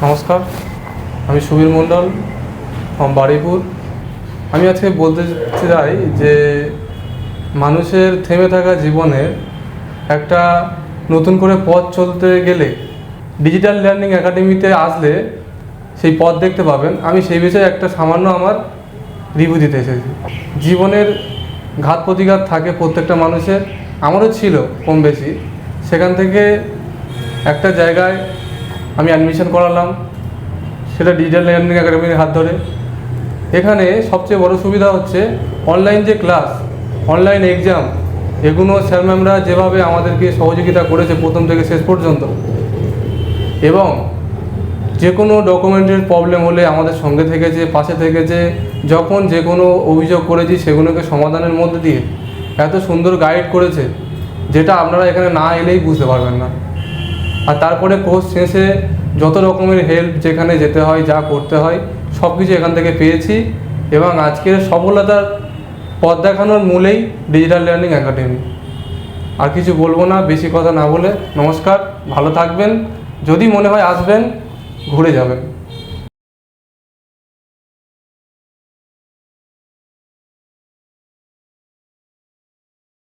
নমস্কার, আমি সুবীর মণ্ডল ফ্রম বারুইপুর। আমি আজকে বলতে চাই যে মানুষের থেমে থাকা জীবনে একটা নতুন করে পথ চলতে গেলে ডিজিটাল লার্নিং একাডেমিতে আসলে সেই পথ দেখতে পাবেন। আমি সেই বিষয়ে একটা সামান্য আমার রিভিউ দিতে এসেছি। জীবনের ঘাত প্রতিঘাত থাকে প্রত্যেকটা মানুষের, আমারও ছিল কম বেশি। সেখান থেকে একটা জায়গায় আমি অ্যাডমিশন করালাম, সেটা ডিজিটাল লার্নিং একাডেমির হাত ধরে। এখানে সবচেয়ে বড় সুবিধা হচ্ছে অনলাইন যে ক্লাস, অনলাইন এক্সাম, এগুলো স্যার ম্যামরা যেভাবে আমাদেরকে সহযোগিতা করেছে প্রথম থেকে শেষ পর্যন্ত, এবং যে কোনো ডকুমেন্টের প্রবলেম হলে আমাদের সঙ্গে থেকেছে, পাশে থেকেছে। যখন যে কোনো অভিযোগ করেছি সেগুলোকে সমাধানের মধ্যে দিয়ে এত সুন্দর গাইড করেছে, যেটা আপনারা এখানে না এলেই বুঝতে পারবেন না। আর তারপরে কোর্স শেষে যত রকমের হেল্প যেখানে যেতে হয়, যা করতে হয়, সব কিছু এখান থেকে পেয়েছি। এবং আজকের সফলতার পথ দেখানোর মূলেই ডিজিটাল লার্নিং একাডেমি। আর কিছু বলবো না, বেশি কথা না বলে। নমস্কার, ভালো থাকবেন। যদি মনে হয় আসবেন, ঘুরে যাবেন।